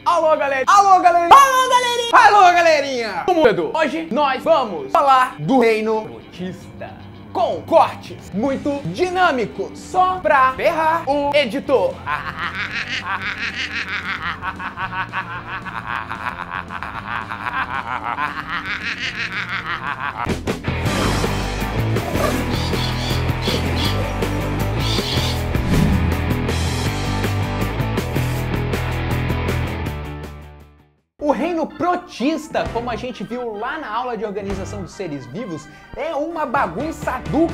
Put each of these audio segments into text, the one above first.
Alô, galera! Alô, galerinha! Alô, galerinha! Alô, galerinha! Hoje nós vamos falar do reino protista, com cortes muito dinâmicos, só pra ferrar o editor. O reino protista, como a gente viu lá na aula de organização dos seres vivos, é uma bagunça do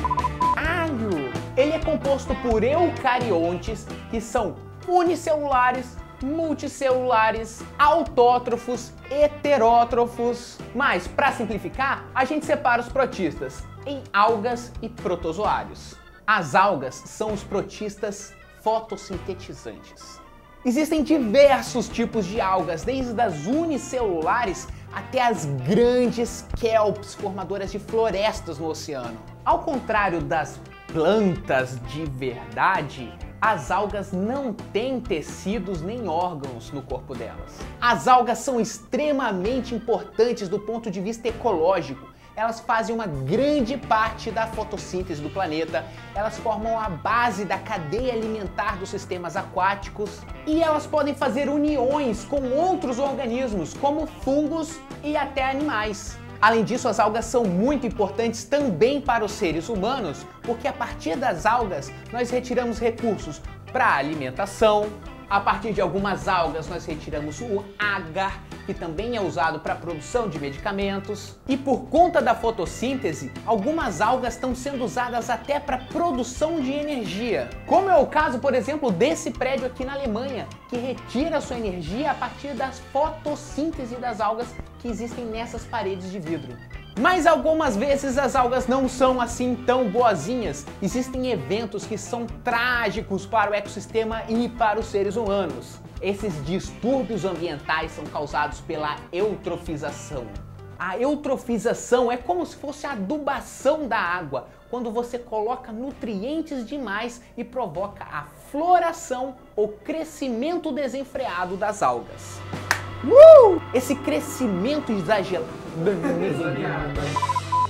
caralho. Ele é composto por eucariontes, que são unicelulares, multicelulares, autótrofos, heterótrofos. Mas, para simplificar, a gente separa os protistas em algas e protozoários. As algas são os protistas fotossintetizantes. Existem diversos tipos de algas, desde as unicelulares até as grandes kelps, formadoras de florestas no oceano. Ao contrário das plantas de verdade, as algas não têm tecidos nem órgãos no corpo delas. As algas são extremamente importantes do ponto de vista ecológico. Elas fazem uma grande parte da fotossíntese do planeta, elas formam a base da cadeia alimentar dos sistemas aquáticos e elas podem fazer uniões com outros organismos, como fungos e até animais. Além disso, as algas são muito importantes também para os seres humanos, porque a partir das algas nós retiramos recursos para alimentação. A partir de algumas algas nós retiramos o agar, que também é usado para a produção de medicamentos. E por conta da fotossíntese, algumas algas estão sendo usadas até para produção de energia. Como é o caso, por exemplo, desse prédio aqui na Alemanha, que retira sua energia a partir das fotossíntese das algas que existem nessas paredes de vidro. Mas algumas vezes as algas não são assim tão boazinhas. Existem eventos que são trágicos para o ecossistema e para os seres humanos. Esses distúrbios ambientais são causados pela eutrofização. A eutrofização é como se fosse a adubação da água, quando você coloca nutrientes demais e provoca a floração ou crescimento desenfreado das algas.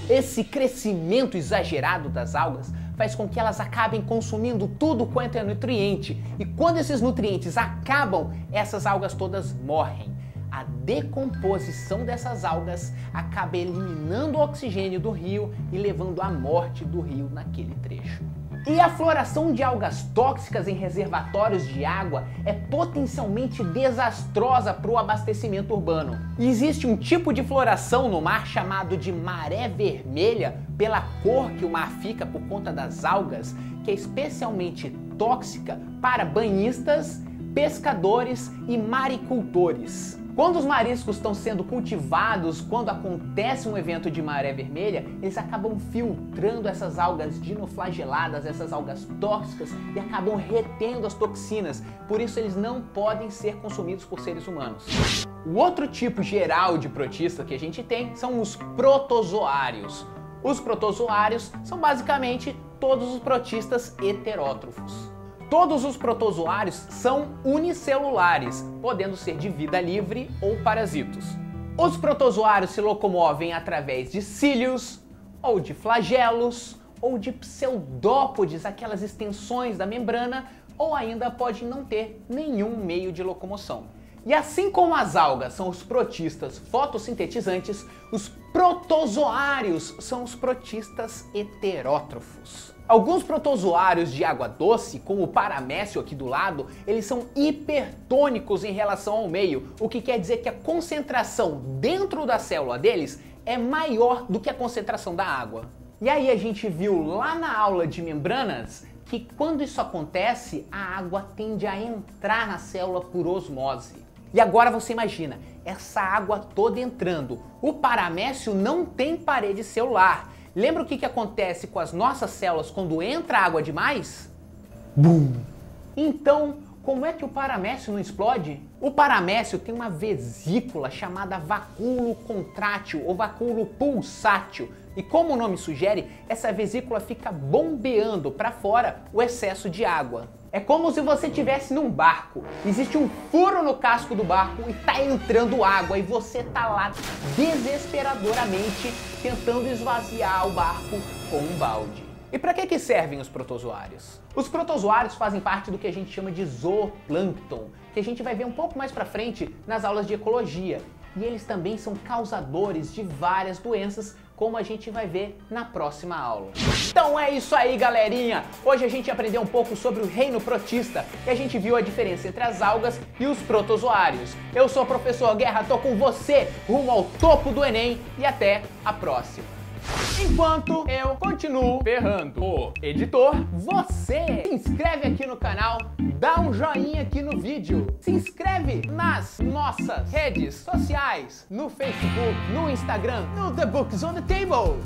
Esse crescimento exagerado das algas faz com que elas acabem consumindo tudo quanto é nutriente. E quando esses nutrientes acabam, essas algas todas morrem. A decomposição dessas algas acaba eliminando o oxigênio do rio e levando à morte do rio naquele trecho. E a floração de algas tóxicas em reservatórios de água é potencialmente desastrosa para o abastecimento urbano. E existe um tipo de floração no mar chamado de maré vermelha, pela cor que o mar fica por conta das algas, que é especialmente tóxica para banhistas, pescadores e maricultores. Quando os mariscos estão sendo cultivados, quando acontece um evento de maré vermelha, eles acabam filtrando essas algas dinoflageladas, essas algas tóxicas, e acabam retendo as toxinas. Por isso eles não podem ser consumidos por seres humanos. O outro tipo geral de protista que a gente tem são os protozoários. Os protozoários são basicamente todos os protistas heterótrofos. Todos os protozoários são unicelulares, podendo ser de vida livre ou parasitos. Os protozoários se locomovem através de cílios, ou de flagelos, ou de pseudópodes, aquelas extensões da membrana, ou ainda pode não ter nenhum meio de locomoção. E assim como as algas são os protistas fotossintetizantes, os protozoários são os protistas heterótrofos. Alguns protozoários de água doce, como o paramécio aqui do lado, eles são hipertônicos em relação ao meio, o que quer dizer que a concentração dentro da célula deles é maior do que a concentração da água. E aí a gente viu lá na aula de membranas que quando isso acontece, a água tende a entrar na célula por osmose. E agora você imagina, essa água toda entrando. O paramécio não tem parede celular. Lembra o que acontece com as nossas células quando entra água demais? Bum! Então, como é que o paramécio não explode? O paramécio tem uma vesícula chamada vacúolo contrátil ou vacúolo pulsátil. E como o nome sugere, essa vesícula fica bombeando para fora o excesso de água. É como se você estivesse num barco, existe um furo no casco do barco e tá entrando água e você tá lá desesperadoramente tentando esvaziar o barco com um balde. E para que servem os protozoários? Os protozoários fazem parte do que a gente chama de zooplâncton, que a gente vai ver um pouco mais pra frente nas aulas de ecologia. E eles também são causadores de várias doenças, como a gente vai ver na próxima aula. Então é isso aí, galerinha! Hoje a gente aprendeu um pouco sobre o reino protista e a gente viu a diferença entre as algas e os protozoários. Eu sou o professor Guerra, tô com você rumo ao topo do Enem e até a próxima! Enquanto eu continuo ferrando o editor, você se inscreve aqui no canal, dá um joinha aqui no vídeo, se inscreve nas nossas redes sociais, no Facebook, no Instagram, no The Books on the Table.